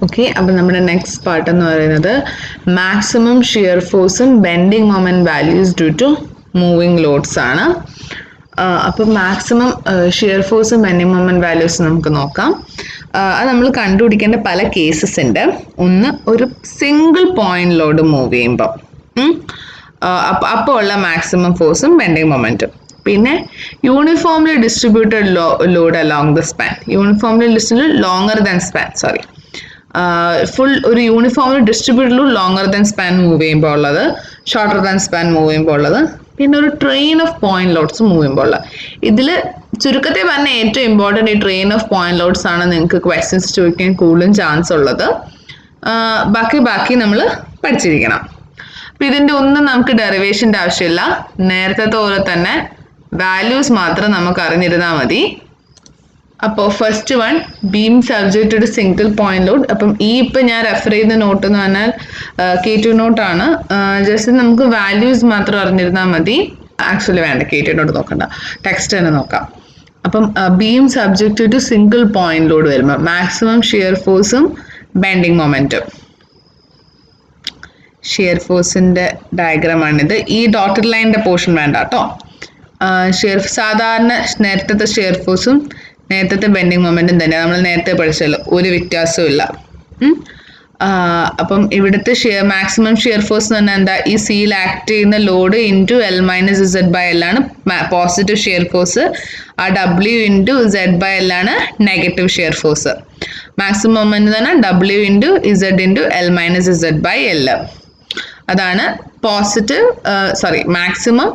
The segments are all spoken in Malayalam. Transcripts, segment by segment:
ഓക്കെ, അപ്പം നമ്മുടെ നെക്സ്റ്റ് പാർട്ട് എന്ന് പറയുന്നത് മാക്സിമം ഷിയർ ഫോഴ്സും bending moment values due to moving loads ആണ്. അപ്പം മാക്സിമം ഷിയർ ഫോഴ്സും ബെൻഡിങ് മൊമെന്റ് വാല്യൂസ് നമുക്ക് നോക്കാം. അത് നമ്മൾ കണ്ടുപിടിക്കേണ്ട പല കേസസ് ഉണ്ട്. ഒന്ന്, ഒരു സിംഗിൾ പോയിന്റ് ലോഡ് മൂവ് ചെയ്യുമ്പോൾ അപ്പോൾ ഉള്ള മാക്സിമം ഫോഴ്സും ബെൻഡിങ് മൊമെന്റും. പിന്നെ uniformly distributed load along the span, uniformly distributed longer than span, full ഒരു uniformly distributed longer than span move ചെയ്യുമ്പോൾ ഉള്ളത്, ഷോർട്ടർ ദാൻ സ്പാൻ മൂവ് ചെയ്യുമ്പോൾ ഉള്ളത്, പിന്നെ ഒരു train of point loads move ചെയ്യുമ്പോൾ ഉള്ളത്. ഇതിൽ ചുരുക്കത്തിൽ പറഞ്ഞ ഏറ്റവും ഇമ്പോർട്ടൻറ്റ് ഈ ട്രെയിൻ ഓഫ് പോയിന്റ് ലോഡ്സ് ആണ് നിങ്ങൾക്ക് ക്വസ്റ്റ്യൻസ് ചോദിക്കാൻ കൂടുതലും ചാൻസ് ഉള്ളത്. ബാക്കി നമ്മൾ പഠിച്ചിരിക്കണം. അപ്പം ഇതിൻ്റെ ഒന്നും നമുക്ക് ഡെറിവേഷൻ്റെ ആവശ്യമില്ല, നേരത്തെ പോലെ തന്നെ വാല്യൂസ് മാത്രം നമുക്ക് അറിഞ്ഞിരുന്നാൽ മതി. അപ്പോൾ first one, beam subject to single point load. അപ്പം ഇപ്പം ഞാൻ റെഫർ ചെയ്ത നോട്ട് എന്ന് പറഞ്ഞാൽ K2 നോട്ടാണ്. ജസ്റ്റ് നമുക്ക് വാല്യൂസ് മാത്രം അറിഞ്ഞിരുന്നാൽ മതി. ആക്ച്വലി വേണ്ട, K2 നോട്ട് നോക്കണ്ട, ടെക്സ്റ്റ് തന്നെ നോക്കാം. അപ്പം beam subject to single point load വരുമ്പോൾ മാക്സിമം ഷിയർ ഫോഴ്സും ബെൻഡിങ് മൊമെന്റും. ഷിയർ ഫോഴ്സിൻ്റെ ഡയഗ്രാമാണിത്. ഈ ഡോട്ടഡ് ലൈനിൻ്റെ പോർഷൻ വേണ്ട കേട്ടോ. സാധാരണ നേരത്തെ ഷിയർ ഫോഴ്സും നേരത്തെ ബെൻഡിങ് മൊമെന്റും തന്നെ നമ്മൾ നേരത്തെ പഠിച്ചല്ലോ, ഒരു വ്യത്യാസവും ഇല്ല. അപ്പം ഇവിടുത്തെ മാക്സിമം ഷിയർ ഫോഴ്സ് എന്ന് പറഞ്ഞാൽ എന്താ, ഈ സിയിൽ ആക്ട് ചെയ്യുന്ന ലോഡ് ഇൻറ്റു L - Z/L ആണ് പോസിറ്റീവ് ഷിയർ ഫോഴ്സ്. ആ W ഇൻറ്റു Z/L ആണ് negative shear force. Maximum moment എന്ന് പറഞ്ഞാൽ W into Z into L - Z/L. അതാണ് മാക്സിമം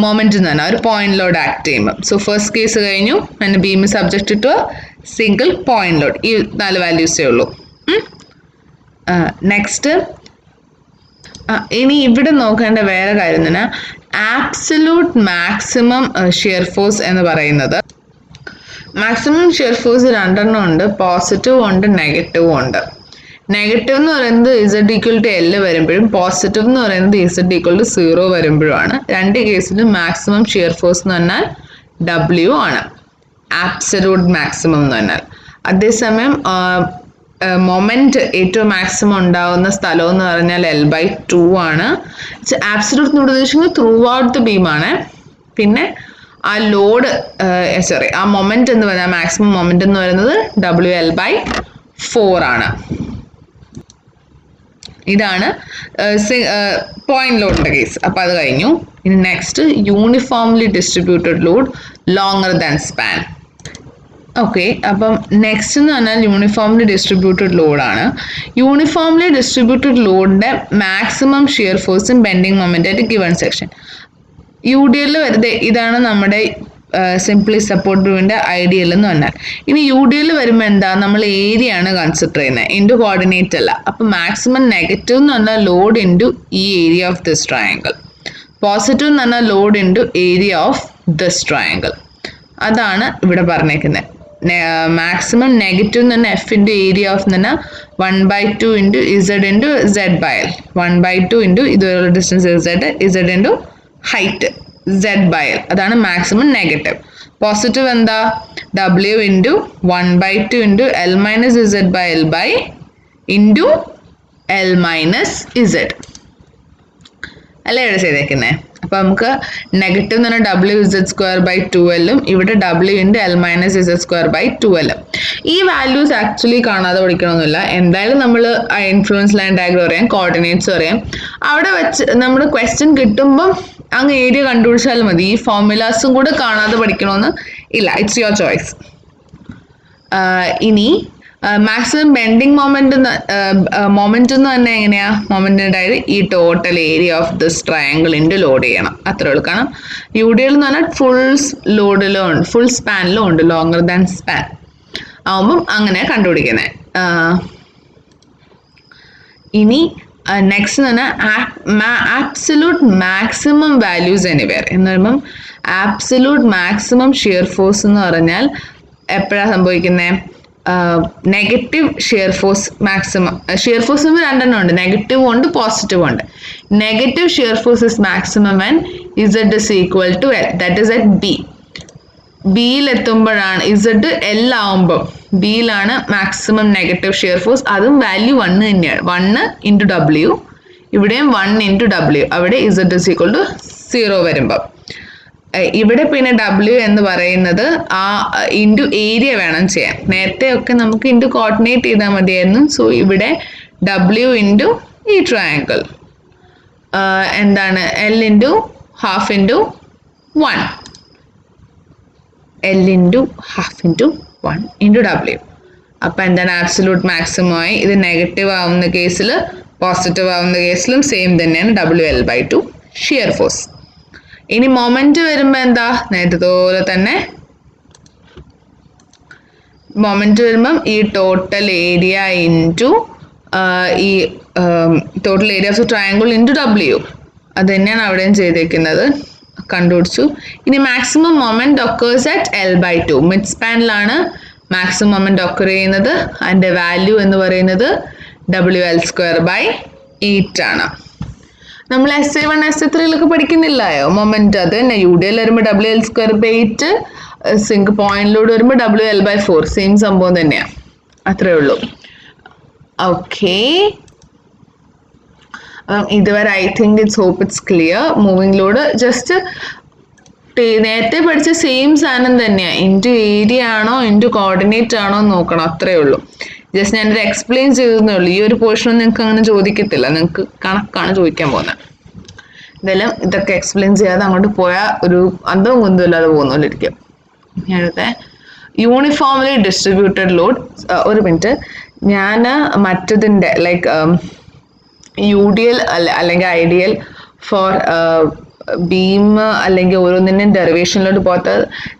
മൊമെന്റ് എന്ന് പറഞ്ഞാൽ ഒരു പോയിന്റ് ലോഡ് ആക്ട് ചെയ്യുമ്പോൾ. സോ ഫസ്റ്റ് കേസ് കഴിഞ്ഞു, and beam subject to single point load. ഈ 4 വാല്യൂസേ ഉള്ളൂ. നെക്സ്റ്റ്, ഇനി ഇവിടെ നോക്കേണ്ട വേറെ കാര്യം തന്നെ ആബ്സല്യൂട്ട് മാക്സിമം ഷിയർ ഫോഴ്സ് എന്ന് പറയുന്നത്. മാക്സിമം ഷിയർ ഫോഴ്സ് 2 ഉണ്ട്, പോസിറ്റീവും ഉണ്ട് നെഗറ്റീവും ഉണ്ട്. നെഗറ്റീവ് എന്ന് പറയുന്നത് Z=L വരുമ്പോഴും പോസിറ്റീവ് എന്ന് പറയുന്നത് Z=0 വരുമ്പോഴുമാണ്. 2 കേസിലും മാക്സിമം ഷിയർ ഫോഴ്സ് എന്ന് പറഞ്ഞാൽ W ആണ്, ആബ്സല്യൂട്ട് മാക്സിമം എന്ന് പറഞ്ഞാൽ. അതേസമയം മൊമെന്റ് ഏറ്റവും മാക്സിമം ഉണ്ടാവുന്ന സ്ഥലം എന്ന് പറഞ്ഞാൽ L/2 ആണ്. ആബ്സല്യൂട്ട് എന്ന് ഉദ്ദേശിക്കുന്നത് ത്രൂ ഔട്ട് ദ ബീമാണ്. പിന്നെ ആ ലോഡ് ആ മൊമെന്റ് എന്ന് പറഞ്ഞാൽ മാക്സിമം മൊമെന്റ് എന്ന് പറയുന്നത് WL/4 ആണ്. ഇതാണ് പോയിന്റ് ലോഡിന്റെ കേസ്. അപ്പോൾ അത് കഴിഞ്ഞു. ഇനി next, uniformly distributed load longer than span. Okay, അപ്പം നെക്സ്റ്റ് എന്ന് പറഞ്ഞാൽ യൂണിഫോംലി ഡിസ്ട്രിബ്യൂട്ടഡ് ലോഡാണ്. യൂണിഫോംലി ഡിസ്ട്രിബ്യൂട്ടഡ് ലോഡിന്റെ മാക്സിമം ഷിയർ ഫോഴ്സും ബെൻഡിങ് മൊമെന്റ് ആയിട്ട് ഗിവൺ സെക്ഷൻ. UDL വരുന്നത് ഇതാണ് നമ്മുടെ സിംപ്ലി സപ്പോർട്ട് ബീമിന്റെ ഐഡിയൽ എന്ന് പറഞ്ഞാൽ. ഇനി UDL വരുമ്പോൾ എന്താ, നമ്മൾ ഏരിയ ആണ് കൺസിഡർ ചെയ്യുന്നത്, ഇൻറ്റു കോർഡിനേറ്റ് അല്ല. അപ്പം മാക്സിമം നെഗറ്റീവ് എന്ന് പറഞ്ഞാൽ ലോഡ് ഇൻറ്റു ഈ area of this triangle, positive എന്ന് പറഞ്ഞാൽ load into area of this triangle. അതാണ് ഇവിടെ പറഞ്ഞേക്കുന്നത്. മാക്സിമം നെഗറ്റീവ് എന്ന് പറഞ്ഞാൽ F ഇൻറ്റു ഏരിയ ഓഫ് എന്ന് പറഞ്ഞാൽ 1/2 into Z into Z/L, 1/2 into ഇതുവരെയുള്ള distance Z into height Z/L. അതാണ് മാക്സിമം നെഗറ്റീവ്. പോസിറ്റീവ് എന്താ, W into 1/2 into L - Z/L into L - Z അല്ലേ ഇവിടെ ചെയ്തേക്കുന്നത്. അപ്പം നമുക്ക് നെഗറ്റീവ് എന്ന് പറഞ്ഞാൽ WZ²/2L, ഇവിടെ W ഇൻറ്റു L - Z²/2L. ഈ വാല്യൂസ് ആക്ച്വലി കാണാതെ പഠിക്കണമെന്നില്ല. എന്തായാലും നമ്മൾ ഇൻഫ്ലുവൻസ് ലൈൻ ഡയഗ്രം അറിയാം, കോർഡിനേറ്റ്സ് അറിയാം. അവിടെ വെച്ച് നമ്മൾ ക്വസ്റ്റ്യൻ കിട്ടുമ്പം അങ്ങ് ഏരിയ കണ്ടുപിടിച്ചാൽ മതി. ഈ ഫോർമുലാസും കൂടെ കാണാതെ പഠിക്കണമെന്ന് ഇല്ല, ഇറ്റ്സ് യുവർ ചോയ്സ്. ഇനി മാക്സിമം ബെൻഡിങ് മൊമെന്റ് എന്ന് പറഞ്ഞാൽ എങ്ങനെയാ, മൊമെന്റിൻ്റെ ഈ total area of this triangle into load ചെയ്യണം, അത്രേ ഉള്ളൂ. കാരണം UDL എന്ന് പറഞ്ഞാൽ ഫുൾ ലോഡിലും ഉണ്ട്, ഫുൾ സ്പാനിലും ഉണ്ട്, ലോങ്ങർ ദാൻ സ്പാൻ ആവുമ്പം അങ്ങനെ കണ്ടുപിടിക്കുന്നത്. ഇനി നെക്സ്റ്റ് എന്ന് പറഞ്ഞാൽ ആബ്സല്യൂട്ട് മാക്സിമം വാല്യൂസ് എനിവെയർ എന്ന് പറയുമ്പം ആബ്സല്യൂട്ട് മാക്സിമം ഷിയർ ഫോഴ്സ് എന്ന് പറഞ്ഞാൽ എപ്പോഴാണ് സംഭവിക്കുന്നത്, negative shear force maximum. Shear force 2 ഉണ്ട്, നെഗറ്റീവ് ഉണ്ട് പോസിറ്റീവ് ഉണ്ട്. Negative shear force is maximum when Z is equal to L, that is at B. ബിയിലെത്തുമ്പോഴാണ് Z L ആവുമ്പോൾ ബിയിലാണ് മാക്സിമം നെഗറ്റീവ് ഷിയർ ഫോഴ്സ്, അതും വാല്യൂ 1 തന്നെയാണ്. 1 ഇൻറ്റു ഡബ്ല്യു, ഇവിടെയും 1 ഇൻറ്റു ഡബ്ല്യു, അവിടെ ഇസഡ് ഇസ് ഈക്വൽ ടു 0 വരുമ്പം. ഇവിടെ പിന്നെ ഡബ്ല്യു എന്ന് പറയുന്നത് ആ ഇൻറ്റു ഏരിയ വേണം ചെയ്യാൻ. നേരത്തെ ഒക്കെ നമുക്ക് ഇൻറ്റു കോർഡിനേറ്റ് ചെയ്താൽ മതിയായിരുന്നു. സോ ഇവിടെ ഡബ്ല്യു ഇൻറ്റു ഈ ട്രയാങ്കിൾ എന്താണ് L into half into 1, L into half into 1 into W. അപ്പം എന്താണ് ആബ്സലൂട്ട് മാക്സിമം ആയി. ഇത് നെഗറ്റീവ് ആവുന്ന കേസിൽ പോസിറ്റീവ് ആവുന്ന കേസിലും സെയിം തന്നെയാണ് WL/2 ഷിയർ ഫോഴ്സ്. ഇനി മൊമെന്റ് വരുമ്പോൾ എന്താ, നേരത്തെ പോലെ തന്നെ മൊമെന്റ് വരുമ്പം ഈ ടോട്ടൽ ഏരിയ ഇൻറ്റു ഈ total area of triangle into W, അത് തന്നെയാണ് അവിടെയും ചെയ്തേക്കുന്നത്, കണ്ടുപിടിച്ചു. ഇനി maximum moment occurs at L/2, mid സ്പാനിലാണ് മാക്സിമം മൊമെന്റ് ഒക്കർ ചെയ്യുന്നത്. അതിൻ്റെ വാല്യൂ എന്ന് പറയുന്നത് WL²/8 ആണ്. നമ്മൾ SA1 SA3 പഠിക്കുന്നില്ലായോ മൊമെന്റ്, അത് തന്നെ. UDL വരുമ്പോൾ WL²/8, സിങ്ക് പോയിന്റിലൂടെ വരുമ്പോൾ WL/4, സെയിം സംഭവം തന്നെയാണ്, അത്രേ ഉള്ളൂ. ഓക്കെ, ഇതുവരെ I think it's clear. Moving load just നേരത്തെ പഠിച്ച സെയിം സാധനം തന്നെയാണ്. ഇൻറ്റു ഏരിയ ആണോ ഇൻറ്റു കോർഡിനേറ്റ് ആണോ എന്ന് നോക്കണം, അത്രേ ഉള്ളൂ. ജസ്റ്റ് ഞാനൊരു എക്സ്പ്ലെയിൻ ചെയ്തതേ ഉള്ളൂ. ഈ ഒരു പോർഷൻ നിങ്ങൾക്ക് അങ്ങനെ ചോദിക്കത്തില്ല, നിങ്ങൾക്ക് കണക്കാണ് ചോദിക്കാൻ പോകുന്നത്. ഇതെല്ലാം ഇതൊക്കെ എക്സ്പ്ലെയിൻ ചെയ്യാതെ അങ്ങോട്ട് പോയാൽ ഒരു അന്തവും കുന്തവും ഇല്ലാതെ പോകുന്നിരിക്കും. അടുത്ത യൂണിഫോംലി ഡിസ്ട്രിബ്യൂട്ടഡ് ലോഡ്. ഒരു മിനിറ്റ്, ഞാൻ മറ്റതിൻ്റെ ലൈക്ക് UDL അല്ലെങ്കിൽ IDL ഫോർ ബീം അല്ലെങ്കിൽ ഓരോന്നിൻ്റെയും ഡെറിവേഷനിലോട്ട് പോകാത്ത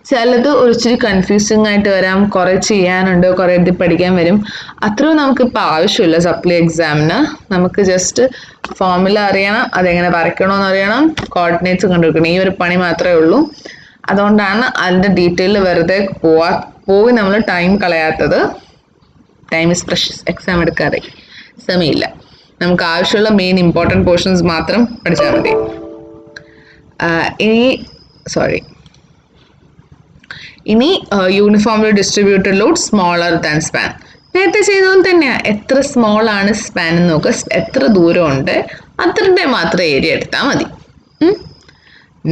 ചിലത് ഒരിച്ചിരി കൺഫ്യൂസിങ് ആയിട്ട് വരാം, കുറേ ചെയ്യാനുണ്ട്, കുറേ ഇത് പഠിക്കാൻ വരും. അത്രയും നമുക്കിപ്പോൾ ആവശ്യമില്ല സപ്ലി എക്സാമിന്. നമുക്ക് ജസ്റ്റ് ഫോർമുല അറിയണം, അതെങ്ങനെ വരയ്ക്കണമെന്ന് അറിയണം, കോർഡിനേറ്റ്സ് കണ്ടുപിടിക്കണം, ഈ ഒരു പണി മാത്രമേ ഉള്ളൂ. അതുകൊണ്ടാണ് അതിൻ്റെ ഡീറ്റെയിൽ വെറുതെ പോയി നമ്മൾ ടൈം കളയാത്തത്. ടൈം ഇസ് പ്രഷ്യസ്, എക്സാം എടുക്കാതെ സമയമില്ല. നമുക്ക് ആവശ്യമുള്ള മെയിൻ ഇമ്പോർട്ടൻറ്റ് പോർഷൻസ് മാത്രം പഠിച്ചാൽ മതി. ഇനി uniformly distributed load smaller than span. നേരത്തെ ചെയ്തതുപോലെ തന്നെയാണ്. എത്ര സ്മോൾ ആണ് സ്പാൻ എന്ന് നോക്കുക, എത്ര ദൂരം ഉണ്ട് അത്രയുടെ മാത്രം ഏരിയ എടുത്താൽ മതി.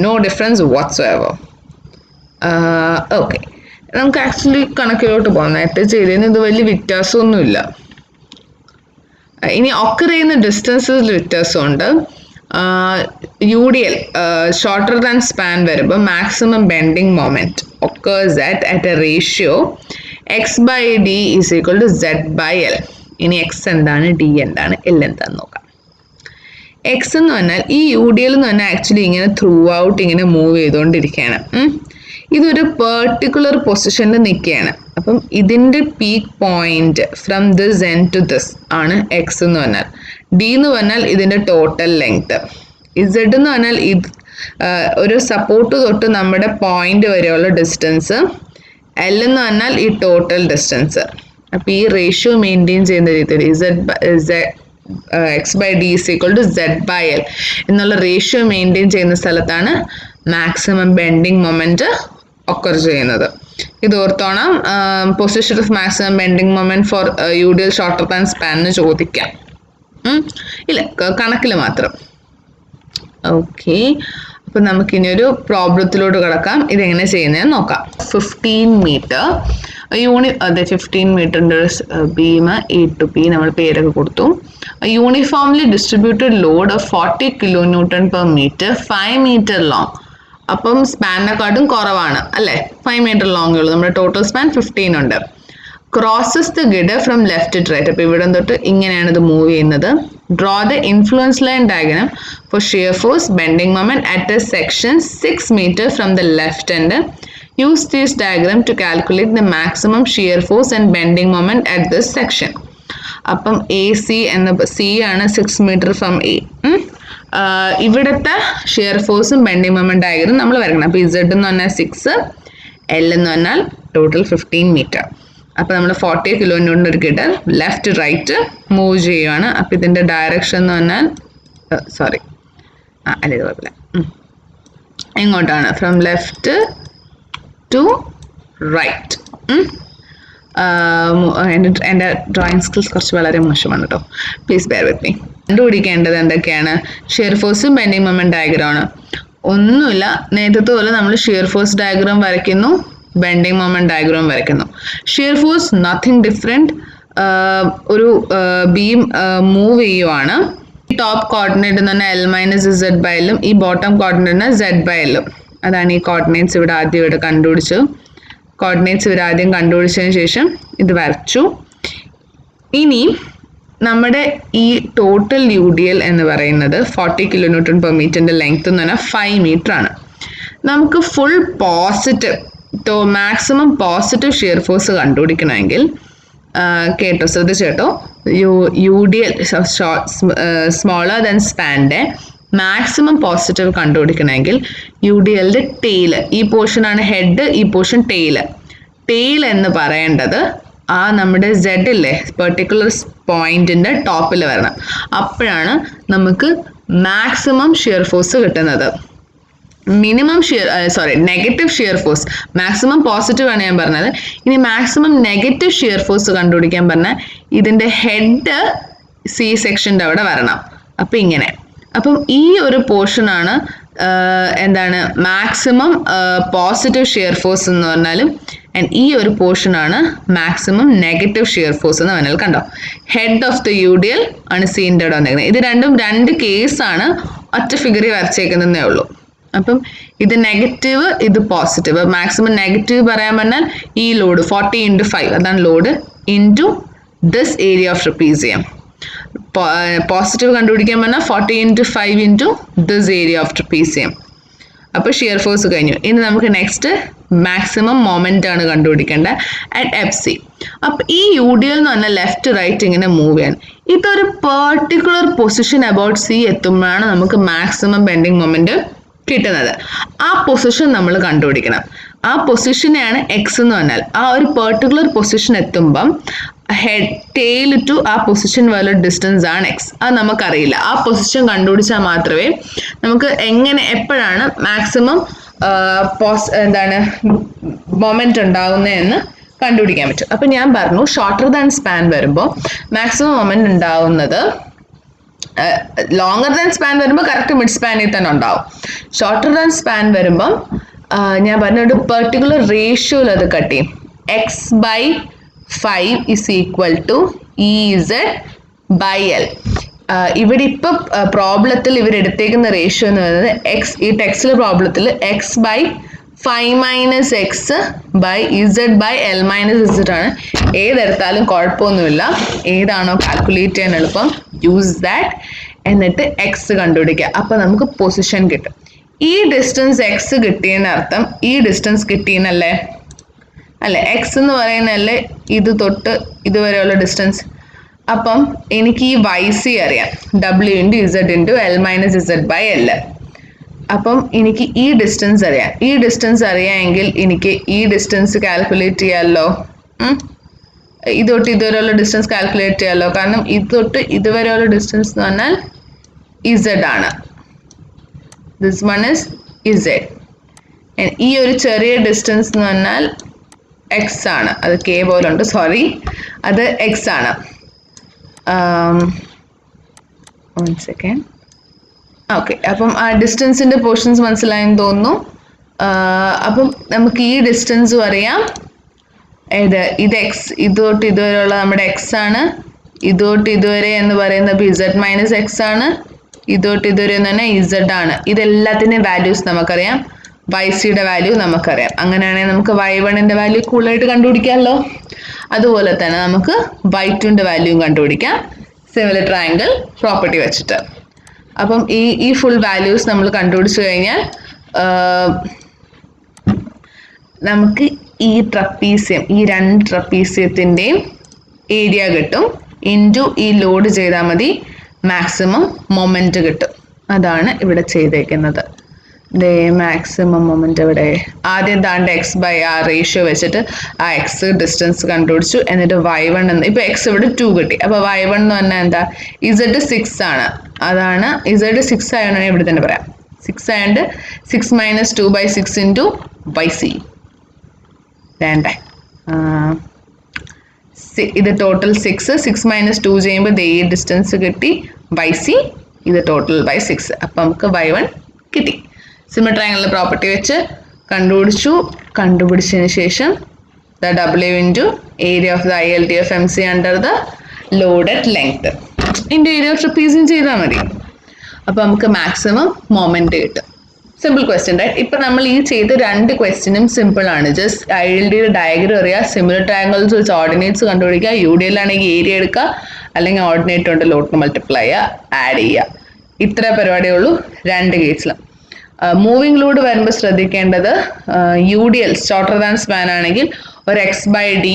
No difference whatsoever. Okay, നമുക്ക് ആക്ച്വലി കണക്കിലോട്ട് പോകാം. നേരത്തെ ചെയ്തതിന് ഇത് വലിയ വ്യത്യാസമൊന്നുമില്ല. ഇനി ഒക്കർ ചെയ്യുന്ന ഡിസ്റ്റൻസിൽ വ്യത്യാസമുണ്ട്. UDL ഷോർട്ടർ ദാൻ സ്പാൻ വരുമ്പോൾ maximum bending moment occurs at a ratio x/d is equal to z/l. ഇനി x എന്താണ്, d എന്താണ്, l എന്താണെന്ന് നോക്കാം. x എന്ന് പറഞ്ഞാൽ ഈ UDL എന്ന് പറഞ്ഞാൽ ആക്ച്വലി ഇങ്ങനെ ത്രൂ ഔട്ട് ഇങ്ങനെ മൂവ് ചെയ്തുകൊണ്ടിരിക്കുകയാണ്. ഇതൊരു പെർട്ടിക്കുലർ പൊസിഷനിൽ നിൽക്കുകയാണ്. അപ്പം ഇതിൻ്റെ peak point from this end to this ആണ് എക്സ് എന്ന് പറഞ്ഞാൽ. ഡി എന്ന് പറഞ്ഞാൽ ഇതിൻ്റെ ടോട്ടൽ ലെങ്ത്. ഇസഡ് എന്ന് പറഞ്ഞാൽ ഇത് ഒരു സപ്പോർട്ട് തൊട്ട് നമ്മുടെ പോയിന്റ് വരെയുള്ള ഡിസ്റ്റൻസ്. എൽ എന്ന് പറഞ്ഞാൽ ഈ ടോട്ടൽ ഡിസ്റ്റൻസ്. അപ്പോൾ ഈ റേഷ്യോ മെയിൻറ്റെയിൻ ചെയ്യുന്ന രീതിയിൽ x/d is equal to z/l എന്നുള്ള റേഷ്യോ മെയിൻറ്റെയിൻ ചെയ്യുന്ന സ്ഥലത്താണ് മാക്സിമം ബെൻഡിങ് മൊമെന്റ് ഒക്കർ ചെയ്യുന്നത്. ഇത് ഓർത്തോണം. Position of maximum bending moment for UDL shorter than span എന്ന് ചോദിക്കാം. ഇല്ല, കണക്കിൽ മാത്രം. ഓക്കെ, അപ്പം നമുക്കിനി ഒരു പ്രോബ്ലത്തിലോട്ട് കിടക്കാം. ഇതെങ്ങനെ ചെയ്യുന്നതെന്ന് നോക്കാം. 15 മീറ്റർ അതെ 15 മീറ്ററിൻ്റെ ഒരു ബീം A to P നമ്മൾ പേരൊക്കെ കൊടുത്തു. Uniformly distributed load 40 kN/m 5 metre long. അപ്പം സ്പാനിനെക്കാട്ടും കുറവാണ് അല്ലേ, 5 മീറ്റർ ലോങ് ഉള്ളൂ. നമ്മുടെ ടോട്ടൽ സ്പാൻ 15 ഉണ്ട്. Crosses the girder from left to right. അപ്പോൾ ഇവിടെ തൊട്ട് ഇങ്ങനെയാണ് ഇത് മൂവ് ചെയ്യുന്നത്. Draw the influence line diagram for shear force bending moment at a section 6 meter from the left end. Use this diagram to calculate the maximum shear force and bending moment at this section. അപ്പം AC എന്ന C ആണ് 6 meter ഫ്രം A. ഇവിടുത്തെ ഷിയർ ഫോഴ്സും ബെൻഡിങ് മൊമെന്റ് ഡയഗ്രാം നമ്മൾ വരക്കണം. അപ്പോൾ Z എന്ന് പറഞ്ഞാൽ 6, L എന്ന് പറഞ്ഞാൽ ടോട്ടൽ 15 മീറ്റർ. അപ്പോൾ നമ്മൾ 40 kN ഒരു ഗിഡർ ലെഫ്റ്റ് റൈറ്റ് മൂവ് ചെയ്യുവാണ്. അപ്പോൾ ഇതിൻ്റെ ഡയറക്ഷൻ എന്ന് പറഞ്ഞാൽ അല്ല ഇത് കുഴപ്പമില്ല, എങ്ങോട്ടാണ്, ഫ്രം ലെഫ്റ്റ് ടു റൈറ്റ്. എൻ്റെ ഡ്രോയിങ് സ്കിൽസ് കുറച്ച് വളരെ മോശമാണ് കേട്ടോ, പ്ലീസ് ബെയർ വിത്ത് മീ. കണ്ടുപിടിക്കേണ്ടത് എന്തൊക്കെയാണ്? ഷിയർ ഫോഴ്സും ബെൻഡിങ് മൊമെന്റ് ഡയഗ്രാമാണ്. ഒന്നുമില്ല, നേരത്തെ പോലെ നമ്മൾ ഷിയർ ഫോഴ്സ് ഡയഗ്രാം വരയ്ക്കുന്നു, ബെൻഡിങ് മൊമെന്റ് ഡയഗ്രാം വരയ്ക്കുന്നു. ഷിയർ ഫോഴ്സ് നത്തിങ് ഡിഫറെൻറ്റ്, ഒരു ബീം മൂവ് ചെയ്യുവാണ്. ഈ ടോപ്പ് കോർഡിനേറ്റ് എന്ന് പറഞ്ഞാൽ L-Z/L ഈ ബോട്ടം കോർഡിനേറ്റിന് Z/L. അതാണ് ഈ കോർഡിനേറ്റ്സ് ഇവിടെ ആദ്യം കണ്ടുപിടിച്ചു. കോർഡിനേറ്റ്സ് ഇവർ ആദ്യം കണ്ടുപിടിച്ചതിന് ശേഷം ഇത് വരച്ചു. ഇനി നമ്മുടെ ഈ ടോട്ടൽ UDL എന്ന് പറയുന്നത് 40 kN/m ലെങ്ത് എന്ന് പറഞ്ഞാൽ 5 മീറ്റർ ആണ്. നമുക്ക് full positive maximum positive shear force കണ്ടുപിടിക്കണമെങ്കിൽ കേട്ടോ, ശ്രദ്ധിച്ചേട്ടോ, UDL സ്മോളർ ദാൻ സ്പാൻ്റെ മാക്സിമം പോസിറ്റീവ് കണ്ടുപിടിക്കണമെങ്കിൽ UDLന്റെ ടെയില്, ഈ പോർഷനാണ് ഹെഡ്, ഈ പോർഷൻ ടെയിൽ എന്ന് പറയേണ്ടത് ആ നമ്മുടെ Z ഇല്ലേ പെർട്ടിക്കുലർ പോയിന്റിന്റെ ടോപ്പിൽ വരണം. അപ്പോഴാണ് നമുക്ക് മാക്സിമം ഷിയർ ഫോഴ്സ് കിട്ടുന്നത്. Minimum negative shear force, maximum positive ആണ് ഞാൻ പറഞ്ഞത്. ഇനി മാക്സിമം നെഗറ്റീവ് ഷിയർ ഫോഴ്സ് കണ്ടുപിടിക്കാൻ പറഞ്ഞാൽ ഇതിന്റെ ഹെഡ് C സെക്ഷൻ്റെ അവിടെ വരണം. അപ്പം ഇങ്ങനെ, അപ്പം ഈ ഒരു പോർഷനാണ് എന്താണ് മാക്സിമം പോസിറ്റീവ് ഷിയർ ഫോഴ്സ് എന്ന് പറഞ്ഞാലും, ആൻഡ് ഈ ഒരു പോർഷനാണ് മാക്സിമം നെഗറ്റീവ് ഷിയർ ഫോഴ്സ് എന്ന് പറഞ്ഞാൽ. കണ്ടോ, ഹെഡ് ഓഫ് ദ UDL ആണ് സീൻ്റെ അവിടെ വന്നിരിക്കുന്നത്. ഇത് രണ്ടും രണ്ട് കേസാണ്, ഒറ്റ ഫിഗറിൽ വരച്ചേക്കുന്നതേ ഉള്ളൂ. അപ്പം ഇത് നെഗറ്റീവ്, ഇത് പോസിറ്റീവ്. മാക്സിമം നെഗറ്റീവ് പറയാൻ പറഞ്ഞാൽ ഈ ലോഡ് 40 × 5 അതാണ് load into this area of trapezium. Positive കണ്ടുപിടിക്കാൻ പറഞ്ഞാൽ 40 × 5 into this area of trapezium. അപ്പോൾ ഷിയർ ഫോഴ്സ് കഴിഞ്ഞു. ഇനി നമുക്ക് നെക്സ്റ്റ് മാക്സിമം മൊമെന്റ് ആണ് കണ്ടുപിടിക്കേണ്ടത് അറ്റ് FC. അപ്പം ഈ UDL എന്ന് പറഞ്ഞാൽ ലെഫ്റ്റ് റൈറ്റ് ഇങ്ങനെ മൂവ് ചെയ്യാൻ, ഇതൊരു പെർട്ടിക്കുലർ പൊസിഷൻ അബൌട്ട് C എത്തുമ്പോഴാണ് നമുക്ക് മാക്സിമം ബെൻഡിങ് മൊമെന്റ് കിട്ടുന്നത്. ആ പൊസിഷൻ നമ്മൾ കണ്ടുപിടിക്കണം. ആ പൊസിഷനെയാണ് X എന്ന് പറഞ്ഞാൽ. ആ ഒരു പെർട്ടിക്കുലർ പൊസിഷൻ എത്തുമ്പം ഹെഡ് ടെയിൽ ടു ആ പൊസിഷൻ വരെ ഡിസ്റ്റൻസ് ആണ് X. അത് നമുക്കറിയില്ല. ആ പൊസിഷൻ കണ്ടുപിടിച്ചാൽ മാത്രമേ നമുക്ക് എപ്പോഴാണ് മാക്സിമം മൊമെന്റ് ഉണ്ടാകുന്നതെന്ന് കണ്ടുപിടിക്കാൻ പറ്റും. അപ്പം ഞാൻ പറഞ്ഞു ഷോർട്ടർ ദാൻ സ്പാൻ വരുമ്പോൾ മാക്സിമം മൊമെന്റ് ഉണ്ടാവുന്നത്, ലോങ്ങർ ദാൻ സ്പാൻ വരുമ്പോൾ കറക്റ്റ് മിഡ് സ്പാനിൽ തന്നെ ഉണ്ടാവും. ഷോർട്ടർ ദാൻ സ്പാൻ വരുമ്പം ഞാൻ പറഞ്ഞ ഒരു പെർട്ടിക്കുലർ റേഷ്യോയിൽ അത് കട്ട് ചെയ്യും. X/5 = EZ/L. ഇവിടെ ഇപ്പം പ്രോബ്ലത്തിൽ ഇവരെടുത്തേക്കുന്ന റേഷ്യോ എന്ന് പറയുന്നത് ഈ ടെക്സ്റ്റിലെ പ്രോബ്ലത്തിൽ X/5 - X/EZ/L - Z ആണ്. ഏതെടുത്താലും കുഴപ്പമൊന്നുമില്ല, ഏതാണോ കാൽക്കുലേറ്റ് ചെയ്യാൻ എളുപ്പം യൂസ് ദാറ്റ്. എന്നിട്ട് X കണ്ടുപിടിക്കുക. അപ്പം നമുക്ക് പൊസിഷൻ കിട്ടും. ഈ ഡിസ്റ്റൻസ് X കിട്ടിയെന്ന് അർത്ഥം ഈ ഡിസ്റ്റൻസ് കിട്ടിയെന്നല്ലേ അല്ലേ? X എന്ന് പറയുന്നതല്ലേ ഇത് തൊട്ട് ഇതുവരെയുള്ള ഡിസ്റ്റൻസ്. അപ്പം എനിക്ക് ഈ YC അറിയാം, W × Z × L - Z/L. അപ്പം എനിക്ക് ഈ ഡിസ്റ്റൻസ് അറിയാം. ഈ ഡിസ്റ്റൻസ് അറിയാമെങ്കിൽ എനിക്ക് ഈ ഡിസ്റ്റൻസ് കാൽക്കുലേറ്റ് ചെയ്യാമല്ലോ. ഇതൊട്ട് ഇതുവരെയുള്ള ഡിസ്റ്റൻസ് കാൽക്കുലേറ്റ് ചെയ്യാമല്ലോ. കാരണം ഇതൊട്ട് ഇതുവരെയുള്ള ഡിസ്റ്റൻസ് എന്ന് പറഞ്ഞാൽ Z ആണ്. This one is Z. ഈ ഒരു ചെറിയ ഡിസ്റ്റൻസ് എന്ന് പറഞ്ഞാൽ X ആണ്. അത് K പോലെ ഉണ്ട്, സോറി, അത് X ആണ്. 1 സെക്കൻഡ്. ഓക്കെ, അപ്പം ആ ഡിസ്റ്റൻസിൻ്റെ പോർഷൻസ് മനസ്സിലായെന്ന് തോന്നുന്നു. അപ്പം നമുക്ക് ഈ ഡിസ്റ്റൻസും അറിയാം. ഇത് X, ഇതൊട്ട് ഇതുവരെയുള്ള നമ്മുടെ X ആണ്. ഇതൊട്ട് ഇതുവരെ എന്ന് പറയുന്നത് Z - X ആണ്. ഇതൊട്ട് ഇതുവരെ എന്ന് പറഞ്ഞാൽ Z ആണ്. ഇതെല്ലാത്തിൻ്റെയും വാല്യൂസ് നമുക്കറിയാം. YCയുടെ വാല്യൂ നമുക്കറിയാം. അങ്ങനെയാണെങ്കിൽ നമുക്ക് Y1ൻ്റെ വാല്യൂ കൂടുതലായിട്ട് കണ്ടുപിടിക്കാമല്ലോ. അതുപോലെ തന്നെ നമുക്ക് Y2ൻ്റെ വാല്യൂയും കണ്ടുപിടിക്കാം, സിമിലർ ട്രയാങ്കിൾ പ്രോപ്പർട്ടി വെച്ചിട്ട്. അപ്പം ഈ ഫുൾ വാല്യൂസ് നമ്മൾ കണ്ടുപിടിച്ചു കഴിഞ്ഞാൽ നമുക്ക് ഈ ട്രപ്പീസിയം, ഈ രണ്ട് ട്രപ്പീസിയത്തിൻ്റെയും ഏരിയ കിട്ടും. ഇൻറ്റു ഈ ലോഡ് ചെയ്താൽ മതി, മാക്സിമം മൊമെൻറ്റ് കിട്ടും. അതാണ് ഇവിടെ ചെയ്തേക്കുന്നത്. മാക്സിമം മൊമെന്റ് ഇവിടെ ആദ്യം താണ്ട് X/R റേഷ്യോ വെച്ചിട്ട് ആ X ഡിസ്റ്റൻസ് കണ്ടുപിടിച്ചു. എന്നിട്ട് Y1 എന്ന് ഇപ്പൊ X ഇവിടെ 2 കിട്ടി. അപ്പൊ Y1 എന്ന് പറഞ്ഞാൽ എന്താ, Z 6 ആണ്. അതാണ് Z 6 ആയതുകൊണ്ട് ഇവിടെ തന്നെ പറയാം. 6 ആയതുകൊണ്ട് 6 - 2/6 × YC. വേണ്ടേ, ഇത് ടോട്ടൽ 6 മൈനസ് 2 ചെയ്യുമ്പോൾ ദേ ഈ ഡിസ്റ്റൻസ് കിട്ടി ബൈ സി, ഇത് ടോട്ടൽ ബൈ 6. അപ്പം നമുക്ക് y1 കിട്ടി. സിമിലർ ട്രയാങ്കിളിൻ്റെ പ്രോപ്പർട്ടി വെച്ച് കണ്ടുപിടിച്ചതിന് ശേഷം the W into area of the ILT of MC under the loaded length into area of trapezium ചെയ്താൽ മതി. അപ്പോൾ നമുക്ക് മാക്സിമം മൊമെന്റ് കിട്ടും. Simple question right. ഇപ്പം നമ്മൾ ഈ ചെയ്ത 2 ക്വസ്റ്റ്യനും സിമ്പിൾ ആണ്. ജസ്റ്റ് ILTയുടെ ഡയഗ്രം അറിയുക, സിമിലർ ട്രയാങ്കിൾസ് വെച്ച് ഓർഡിനേറ്റ്സ് കണ്ടുപിടിക്കുക, UDL ആണെങ്കിൽ ഏരിയ എടുക്കുക, അല്ലെങ്കിൽ ഓർഡിനേറ്റ് കൊണ്ട് ലോട്ട് മൾട്ടിപ്ലൈ ചെയ്യുക, ആഡ് ചെയ്യുക. ഇത്ര പരിപാടിയേ ഉള്ളൂ 2 കേസിലും. മൂവിങ് ലോഡ് വരുമ്പോൾ ശ്രദ്ധിക്കേണ്ടത് UDL ഷോർട്ടർ ദാൻ സ്പാൻ ആണെങ്കിൽ ഒരു x/d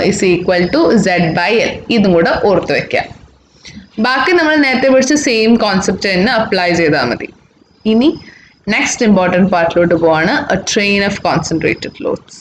is equal to z/l, ഇതും കൂടെ ഓർത്ത് വെക്കുക. ബാക്കി നമ്മൾ നേരത്തെ പഠിച്ച സെയിം കോൺസെപ്റ്റ് തന്നെ അപ്ലൈ ചെയ്താൽ മതി. ഇനി നെക്സ്റ്റ് ഇമ്പോർട്ടൻറ്റ് പാർട്ടിലോട്ട് പോവാണ്, a train of concentrated lords.